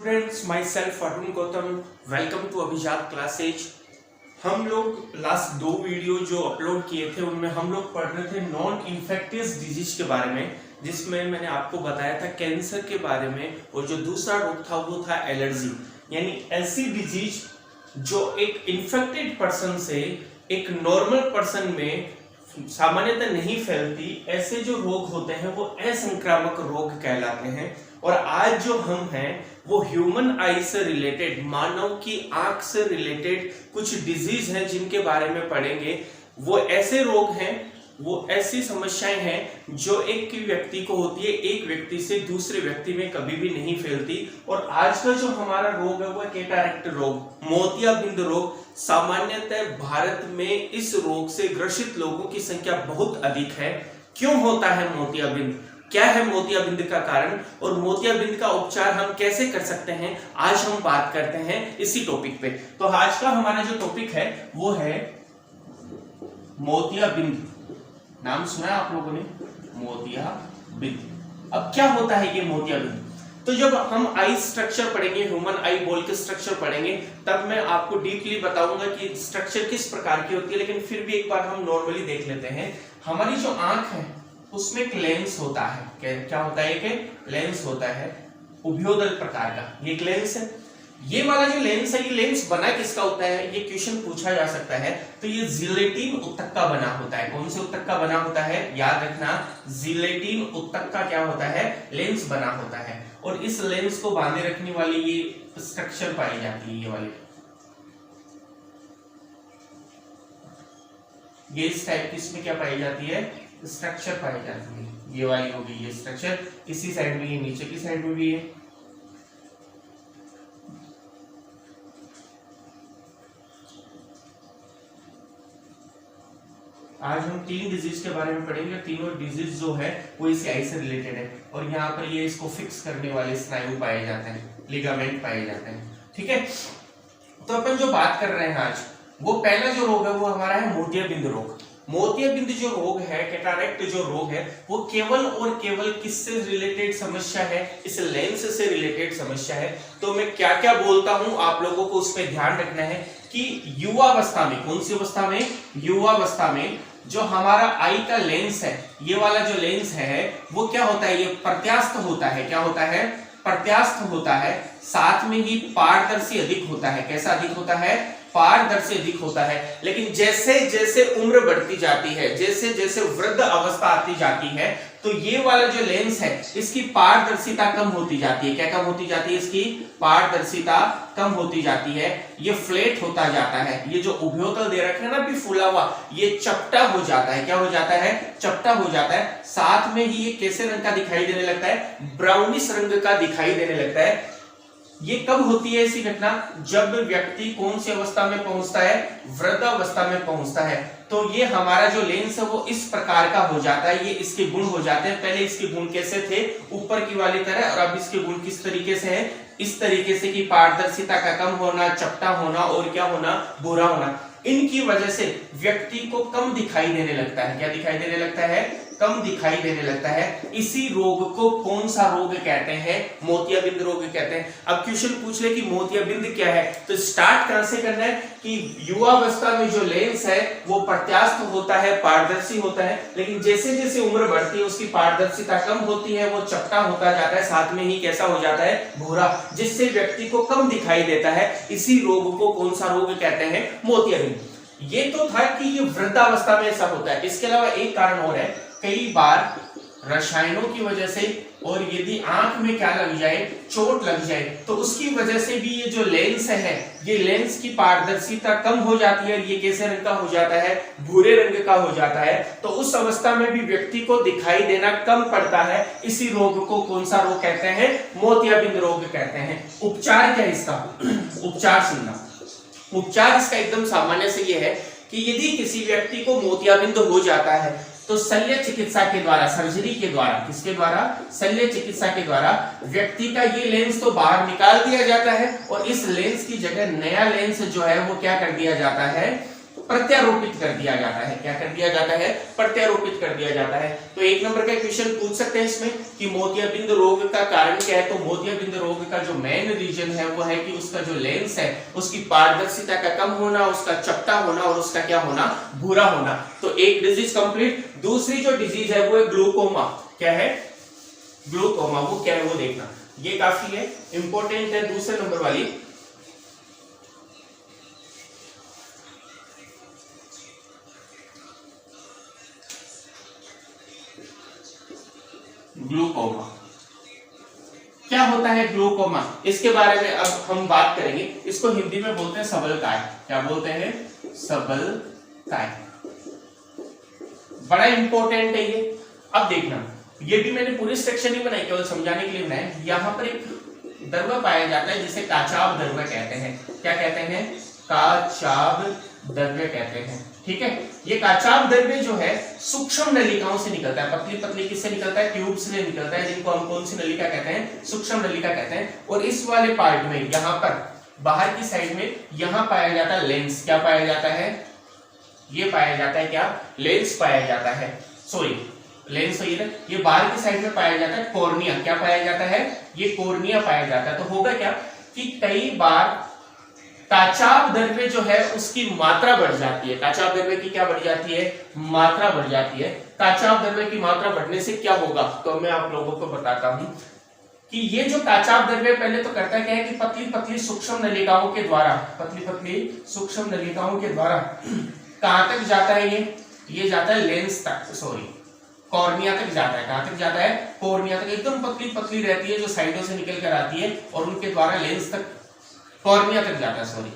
Friends, myself Arun Gautam, welcome to Abhijat classes. हम लोग last 2 video जो अपलोड किए थे उनमें हम लोग पढ़ रहे थे नॉन इन्फेक्टियस डिजीज के बारे में, जिसमें मैंने आपको बताया था कैंसर के बारे में, और जो दूसरा रोग था वो था एलर्जी, यानी ऐसी डिजीज जो एक इन्फेक्टेड पर्सन से एक नॉर्मल पर्सन में सामान्यतः नहीं फैलती। ऐसे जो रोग होते हैं वो असंक्रामक रोग कहलाते हैं। और आज जो हम हैं वो ह्यूमन आई से रिलेटेड, मानव की आंख से रिलेटेड कुछ डिजीज हैं जिनके बारे में पढ़ेंगे। वो ऐसे रोग हैं, वो ऐसी समस्याएं हैं जो एक व्यक्ति को होती है, एक व्यक्ति से दूसरे व्यक्ति में कभी भी नहीं फैलती। और आज का जो हमारा रोग है वो कैटरैक्ट रोग, मोतियाबिंद रोग। सामान्यतः भारत में इस रोग से ग्रसित लोगों की संख्या बहुत अधिक है। क्यों होता है मोतियाबिंद, क्या है मोतियाबिंद का कारण, और मोतियाबिंद का उपचार हम कैसे कर सकते हैं, आज हम बात करते हैं इसी टॉपिक पे। तो आज का हमारा जो टॉपिक है वो है मोतियाबिंद। नाम सुना है आप लोगों ने, मोतियाबिंद। अब क्या होता है ये मोतियाबिंद? तो जब हम आई स्ट्रक्चर पढ़ेंगे, ह्यूमन आई बॉल के स्ट्रक्चर पढ़ेंगे, तब मैं आपको डीपली बताऊंगा कि स्ट्रक्चर किस प्रकार की होती है। लेकिन फिर भी एक बार हम नॉर्मली देख लेते हैं। हमारी जो आंख है उसमें एक लेंस होता है। क्या होता है? एक लेंस होता है उभयोदल प्रकार का, ये एक लेंस है। ये वाला जो लेंस है, ये लेंस बना किसका होता है, ये क्वेश्चन पूछा जा सकता है। तो ये जिलेटिन उत्तक का बना होता है। कौन से उत्तक का बना होता है? याद रखना, जिलेटिन उत्तक का क्या होता है? लेंस बना होता है। और इस लेंस को बांधे रखने वाली ये स्ट्रक्चर पाई जाती है, ये वाली, ये इस टाइप की इसमें क्या पाई जाती है? स्ट्रक्चर पाई जाती है। ये वाली होगी ये स्ट्रक्चर, इसी साइड में, ये नीचे की साइड में भी है। आज हम 3 डिजीज के बारे में पढ़ेंगे। तीनों डिजीज जो है वो इसी आई से रिलेटेड है। और यहाँ पर ये इसको फिक्स करने वाले स्नायु पाए जाते हैं, लिगामेंट पाए जाते हैं। ठीक है, तो अपन जो बात कर रहे हैं आज, वो पहला जो रोग है वो हमारा है मोतियाबिंद रोग। मोतियाबिंद जो रोग है, कैटरैक्ट जो रोग है, वो केवल और केवल किससे रिलेटेड समस्या है? इस लेंस से रिलेटेड समस्या है। तो मैं क्या क्या बोलता हूं आप लोगों को उस पर ध्यान रखना है कि युवावस्था में, कौन सी अवस्था में? युवावस्था में जो हमारा आई का लेंस है, ये वाला जो लेंस है वो क्या होता है? ये प्रत्यास्थ होता है। क्या होता है? प्रत्यास्थ होता है। साथ में ही पारदर्शी अधिक होता है। कैसा अधिक होता है? पारदर्शी अधिक होता है। लेकिन जैसे जैसे उम्र बढ़ती जाती है, जैसे जैसे वृद्ध अवस्था आती जाती है, तो ये वाला जो लेंस है इसकी पारदर्शिता कम होती जाती है। क्या कम होती जाती है? इसकी पारदर्शिता कम होती जाती है। ये फ्लैट होता जाता है। ये जो उभयोतल दे रखा है ना अभी फूला हुआ, ये चपटा हो जाता है। क्या हो जाता है? चपटा हो जाता है। साथ में ही ये कैसे रंग का दिखाई देने लगता है? ब्राउनिश रंग का दिखाई देने लगता है। ये कब होती है ऐसी घटना? जब व्यक्ति कौन सी अवस्था में पहुंचता है? वृद्ध अवस्था में पहुंचता है। तो ये हमारा जो लेंस है वो इस प्रकार का हो जाता है। ये इसके गुण हो जाते हैं। पहले इसके गुण कैसे थे? ऊपर की वाली तरह, और अब इसके गुण किस तरीके से है? इस तरीके से कि पारदर्शिता का कम होना, चपटा होना, और क्या होना? भूरा होना। इनकी वजह से व्यक्ति को कम दिखाई देने लगता है। क्या दिखाई देने लगता है? कम दिखाई देने लगता है। इसी रोग को कौन सा रोग कहते हैं? मोतियाबिंद रोग कहते हैं। अब क्वेश्चन पूछ ले कि मोतियाबिंद क्या है, तो स्टार्ट कहां से करना है कि युवावस्था में जो लेंस है वो प्रत्यास्थ होता है, पारदर्शी होता है। लेकिन जैसे जैसे उम्र बढ़ती है उसकी पारदर्शिता कम होती है, वो चपटा होता जाता है। साथ में ही कैसा हो जाता है? भूरा, जिससे व्यक्ति को कम दिखाई देता है। इसी रोग को कौन सा रोग कहते हैं? मोतियाबिंद। ये तो था कि ये वृद्धावस्था में ऐसा होता है। इसके अलावा एक कारण और है, कई बार रसायनों की वजह से, और यदि आंख में क्या लग जाए, चोट लग जाए, तो उसकी वजह से भी ये जो लेंस है, ये लेंस की पारदर्शिता कम हो जाती है। ये कैसे रंग का हो जाता है? भूरे रंग का हो जाता है। तो उस अवस्था में भी व्यक्ति को दिखाई देना कम पड़ता है। इसी रोग को कौन सा रोग कहते हैं? मोतियाबिंद रोग कहते हैं। उपचार क्या है इसका? उपचार सुनना। उपचार इसका एकदम सामान्य से ये है कि यदि किसी व्यक्ति को मोतियाबिंद हो जाता है तो शल्य चिकित्सा के द्वारा, सर्जरी के द्वारा, किसके द्वारा? शल्य चिकित्सा के द्वारा व्यक्ति का ये लेंस तो बाहर निकाल दिया जाता है, और इस लेंस की जगह नया लेंस जो है वो क्या कर दिया जाता है? प्रत्यारोपित कर दिया जाता है। क्या कर दिया जाता है? प्रत्यारोपित कर दिया जाता है। तो एक नंबर का क्वेश्चन पूछ सकते हैं इसमें कि मोतियाबिंद रोग का कारण क्या है। तो मोतियाबिंद रोग का जो मेन रीजन है वो है कि उसका जो लेंस है उसकी पारदर्शिता का कम होना, उसका चपटा होना और उसका क्या होना? भूरा होना। तो एक डिजीज कंप्लीट। दूसरी जो डिजीज है वो है ग्लूकोमा। क्या है? ग्लूकोमा। वो क्या है वो देखना, ये काफी है इंपॉर्टेंट है। दूसरे नंबर वाली ग्लूकोमा। क्या होता है ग्लूकोमा? इसके बारे में अब हम बात करेंगे। इसको हिंदी में बोलते हैं सबलकाय। क्या बोलते हैं? सबलकाय। बड़ा इंपॉर्टेंट है ये। अब देखना, ये भी मैंने पूरी सेक्शन ही बनाई, केवल समझाने के लिए बनाया। यहाँ पर एक द्रव्य पाया जाता है जिसे काचाभ द्रव्य कहते हैं। क्या कहते हैं? काचाभ द्रव्य कहते हैं। ठीक है, ये काचाभ द्रव्य जो है सूक्ष्म नलिकाओं से निकलता है। पतली पतली किससे निकलता है? ट्यूब से निकलता है, जिनको हम कौन सी नलिका कहते हैं? सूक्ष्म नलिका कहते हैं। और इस वाले पार्ट में, यहाँ पर बाहर की साइड में, यहाँ पाया जाता है लेंस। क्या पाया जाता है? ये पाया जाता है क्या? लेंस पाया जाता है। सॉरी, लेंस तो ये बाहर की साइड में पाया जाता है कॉर्निया। क्या पाया जाता है? ये कॉर्निया पाया जाता है। तो होगा क्या कि कई बार काचाभ द्रव्य जो है उसकी मात्रा बढ़ जाती है। काचाभ द्रव्य की क्या बढ़ जाती है? मात्रा बढ़ जाती है। काचाभ द्रव्य की मात्रा बढ़ने से क्या होगा? तो मैं आप लोगों को बताता हूं कि ये जो काचाभ द्रव्य पहले तो करता क्या है कि पतली पतली सूक्ष्म नलिकाओं के द्वारा, पतली पतली सूक्ष्म नलिकाओं के द्वारा कहां तक जाता है? ये जाता है लेंस तक, सॉरी कॉर्निया तक जाता है। कहां तक जाता है? कॉर्निया तक। एकदम पतली पतली रहती है जो साइडों से निकल कर आती है और उनके द्वारा लेंस तक, कॉर्निया तक जाता है। सॉरी,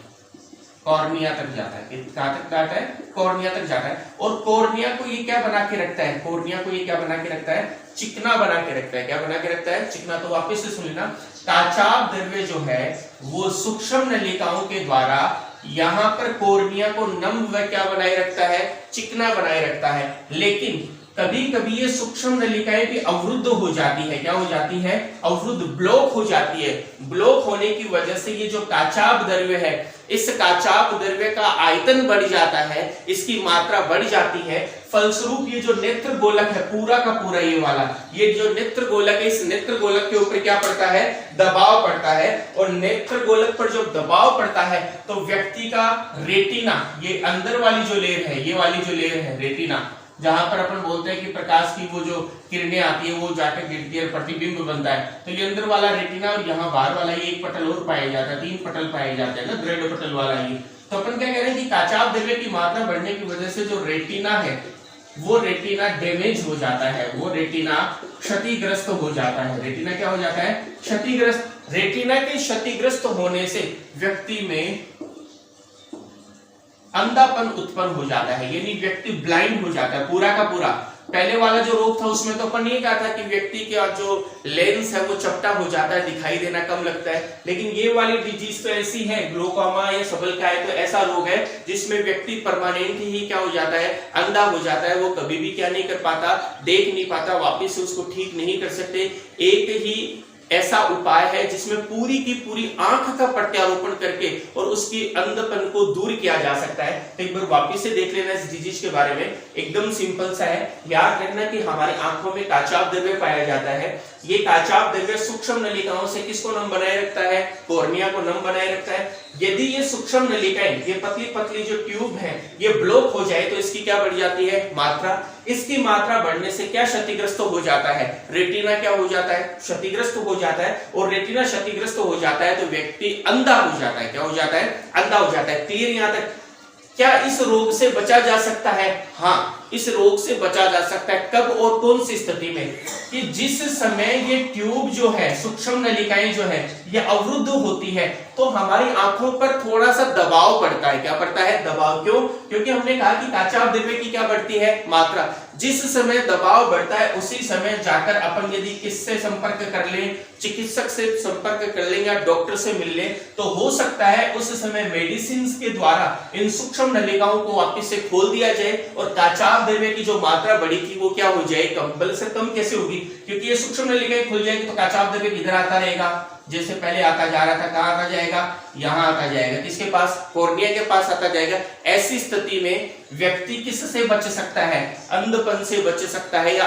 कॉर्निया तक जाता है। कहां तक जाता है? कॉर्निया तक जाता है। और कॉर्निया को ये क्या बना के रखता है? कॉर्निया को ये क्या बना के रखता है? चिकना बना के रखता है। क्या बना के रखता है? चिकना। तो वापस से सुन लेना, काचाभ द्रव्य जो है वो सूक्ष्म नलिकाओं के द्वारा यहां पर कॉर्निया को नम व क्या बनाए रखता है? चिकना बनाए रखता है। लेकिन कभी कभी ये सूक्ष्म नलिकाएं भी अवरुद्ध हो जाती है। क्या हो जाती है? अवरुद्ध, ब्लॉक हो जाती है। ब्लॉक होने की वजह से ये जो काचाभ द्रव्य है, इस काचाभ द्रव्य का आयतन बढ़ जाता है, इसकी मात्रा बढ़ जाती है। फलस्वरूप ये जो नेत्र गोलक है पूरा का पूरा, ये वाला, ये जो नेत्र गोलक है, इस नेत्र गोलक के ऊपर क्या पड़ता है? दबाव पड़ता है। और नेत्र गोलक पर जब दबाव पड़ता है तो व्यक्ति का रेटिना, ये अंदर वाली जो लेयर है, ये वाली जो लेयर है रेटिना, जहां पर अपन बोलते हैं कि प्रकाश की वो जो किरणें आती है वो जाकर गिरती है, प्रतिबिंब बनता है। तो ये अंदर वाला रेटिना और यहाँ बाहर वाला ये एक पटल और पाया जाता है, 3 पटल पाए जाते हैं ना, दृढ़ पटल वाला ये। तो अपन क्या कह रहे हैं कि काचाभ द्रव्य की मात्रा बढ़ने की वजह से जो रेटिना है वो रेटिना डैमेज हो जाता है, वो रेटिना क्षतिग्रस्त हो जाता है। रेटिना क्या हो जाता है? क्षतिग्रस्त। रेटिना के क्षतिग्रस्त होने से व्यक्ति में अंधापन उत्पन्न हो जाता है, यानी व्यक्ति ब्लाइंड हो जाता है पूरा का पूरा। पहले वाला जो रोग था उसमें तो अपन ये कहा था कि व्यक्ति का जो लेंस है वो चपटा हो जाता है, दिखाई देना कम लगता है। लेकिन ये वाली डिजीज तो ऐसी है, ग्लूकोमा या सबलकाय, तो ऐसा रोग है जिसमें व्यक्ति परमानेंट ही क्या हो जाता है? अंधा हो जाता है। वो कभी भी क्या नहीं कर पाता? देख नहीं पाता, वापिस से उसको ठीक नहीं कर सकते। एक ही ऐसा उपाय है जिसमें पूरी की पूरी आंख का प्रत्यारोपण करके और उसकी अंधपन को दूर किया जा सकता है। तो एक बार वापिस से देख लेना इस डिजीज के बारे में, एकदम सिंपल सा है। याद रखना कि हमारी आंखों में काचाभ द्रव्य पाया जाता है। ये काचाभ द्रव्य सूक्ष्म नलिकाओं से किसको नम बनाए रखता है? कॉर्निया को नम बनाए रखता है। यदि ये सूक्ष्म नलिकाएं, ये पतली पतली जो ट्यूब है, ये ब्लॉक हो जाए तो इसकी क्या बढ़ जाती है? मात्रा। इसकी मात्रा बढ़ने से क्या क्षतिग्रस्त हो जाता है? रेटिना क्या हो जाता है? क्षतिग्रस्त हो जाता है। और रेटिना क्षतिग्रस्त हो जाता है तो व्यक्ति अंधा हो जाता है। क्या हो जाता है? अंधा हो जाता है। क्लियर यहां तक? क्या इस रोग से बचा जा सकता है? हाँ, इस रोग से बचा जा सकता है। कब और कौन सी स्थिति में? कि जिस समय ये ट्यूब जो है, सूक्ष्म नलिकाएं जो है, ये अवरुद्ध होती है तो हमारी आंखों पर थोड़ा सा दबाव पड़ता है। क्या पड़ता है? दबाव। क्यों? क्योंकि हमने कहा कि काचाभ द्रव्य की क्या बढ़ती है? मात्रा। जिस समय दबाव बढ़ता है उसी समय जाकर अपन यदि किससे संपर्क कर लें, चिकित्सक से संपर्क कर लें या डॉक्टर से मिल लें, तो हो सकता है उस समय मेडिसिन के द्वारा इन सूक्ष्म नलिकाओं को वापस से खोल दिया जाए और काचाभ द्रव्य की जो मात्रा बढ़ी थी वो क्या हो जाए? कम। बल से कम कैसे होगी? क्योंकि ये सूक्ष्म नलिकाएं खुल जाएगी तो काचाभ द्रव्य किधर आता रहेगा? जैसे पहले आता जा रहा था, कहाँ आता जाएगा, यहाँ आता जाएगा, किसके पास, कॉर्निया के पास आता जाएगा। ऐसी स्थिति में व्यक्ति किससे बच सकता है, अंधपन से बच सकता है, या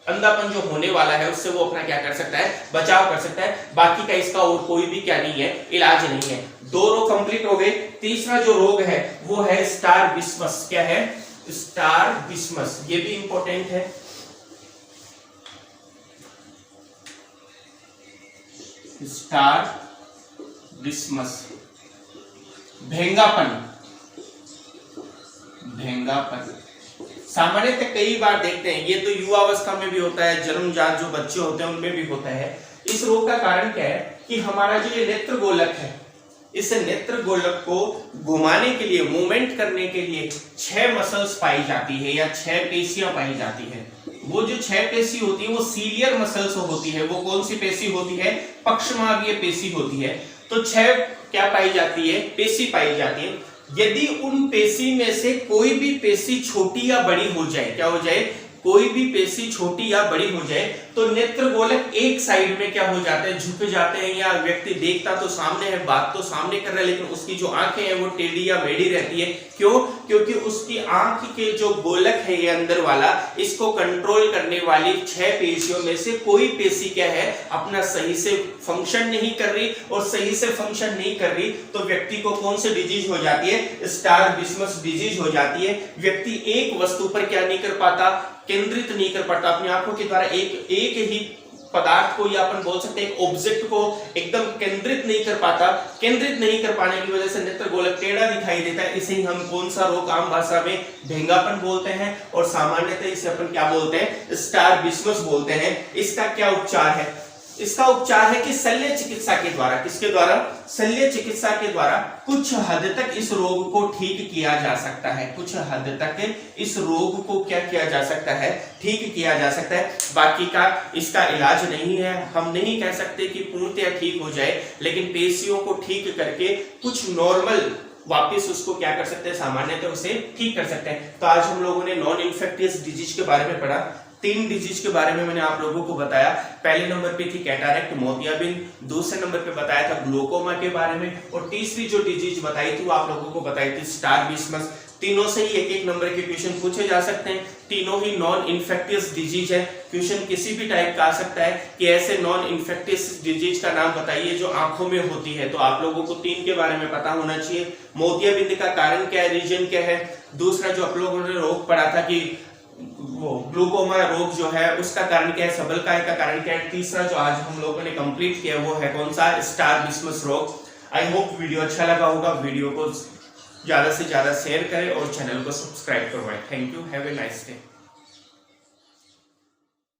अंधापन जो होने वाला है उससे वो अपना क्या कर सकता है, बचाव कर सकता है। बाकी का इसका और कोई भी क्या नहीं है, इलाज नहीं है। 2 रोग कंप्लीट हो गए। तीसरा जो रोग है वो है स्ट्रैबिस्मस। क्या है, स्ट्रैबिस्मस, ये भी इंपॉर्टेंट है। स्ट्रैबिस्मस, भेंगापन, सामान्यतः कई बार देखते हैं, ये तो युवावस्था में भी होता है, जन्मजात जो बच्चे होते हैं उनमें भी होता है। इस रोग का कारण क्या है कि हमारा जो ये नेत्र गोलक है, इस नेत्र गोलक को घुमाने के लिए, मूवमेंट करने के लिए 6 मसल्स पाई जाती है या 6 पेशियां पाई जाती है। वो जो 6 पेशी होती है वो सीलियर मसल्स होती है। वो कौन सी पेशी होती है, पक्षमार्गीय पेशी होती है। तो 6 क्या पाई जाती है, पेशी पाई जाती है। यदि उन पेशी में से कोई भी पेशी छोटी या बड़ी हो जाए, क्या हो जाए, कोई भी पेशी छोटी या बड़ी हो जाए, तो नेत्र गोलक एक साइड में क्या हो जाते हैं, झुक जाते हैं, या व्यक्ति देखता तो सामने है, बात तो सामने कर रहा है, लेकिन उसकी जो आंखें हैं वो टेढ़ी या मेढ़ी रहती है। क्यों, क्योंकि उसकी आंख के जो गोलक है ये अंदर वाला, इसको कंट्रोल करने वाली 6 पेशियों में से कोई पेशी क्या है, अपना सही से फंक्शन नहीं कर रही, और सही से फंक्शन नहीं कर रही तो व्यक्ति को कौन सी डिजीज हो जाती है, स्ट्रैबिस्मस डिजीज हो जाती है। व्यक्ति एक वस्तु पर क्या नहीं कर पाता, केंद्रित नहीं कर पाता, अपनी आंखों के द्वारा एक ही पदार्थ को, या अपन बोल सकते हैं ऑब्जेक्ट को एकदम केंद्रित नहीं कर पाता। केंद्रित नहीं कर पाने की वजह से नेत्र गोलक टेढ़ा दिखाई देता है। इसे ही हम कौन सा रोग आम भाषा में भेंगापन बोलते हैं, और सामान्यतः इसे अपन क्या बोलते हैं, स्ट्रैबिस्मस बोलते हैं। इसका क्या उपचार है, इसका उपचार है कि शल्य चिकित्सा के द्वारा, किसके द्वारा, शल्य चिकित्सा के द्वारा कुछ हद तक इस रोग को ठीक किया जा सकता है। कुछ हद तक इस रोग को क्या किया जा सकता है, ठीक किया जा सकता है। बाकी का इसका इलाज नहीं है, हम नहीं कह सकते कि पूर्णतः ठीक हो जाए, लेकिन पेशियों को ठीक करके कुछ नॉर्मल वापिस उसको क्या कर सकते हैं, सामान्यतः उसे ठीक कर सकते हैं। तो आज हम लोगों ने नॉन इन्फेक्टियस डिजीज के बारे में पढ़ा। 3 डिजीज के बारे में मैंने आप लोगों को बताया। पहले नंबर पे थी कैटारेक्ट, मोतियाबिंद, दूसरे नंबर पे बताया था ग्लूकोमा के बारे में, और तीसरी जो डिजीज बताई थी वो आप लोगों को बताई थी स्ट्रैबिस्मस। तीनों से ही 1-1 नंबर के क्वेश्चन पूछे जा सकते हैं। तीनों ही नॉन इन्फेक्टियस डिजीज है। क्वेश्चन किसी भी टाइप का आ सकता है कि ऐसे नॉन इन्फेक्टियस डिजीज का नाम बताइए जो आंखों में होती है, तो आप लोगों को 3 के बारे में पता होना चाहिए। मोतियाबिंद का कारण क्या है, रीजन क्या है। दूसरा जो आप लोगों ने रोग पढ़ा था कि वो ग्लूकोमा रोग जो है उसका कारण क्या है, सबलकाय का कारण क्या है। तीसरा जो आज हम लोगों ने कंप्लीट किया वो है कौन सा, स्ट्रैबिस्मस रोग। आई होप वीडियो अच्छा लगा होगा। वीडियो को ज्यादा से ज्यादा शेयर करें और चैनल को सब्सक्राइब करवाएं। Thank you, have a nice day.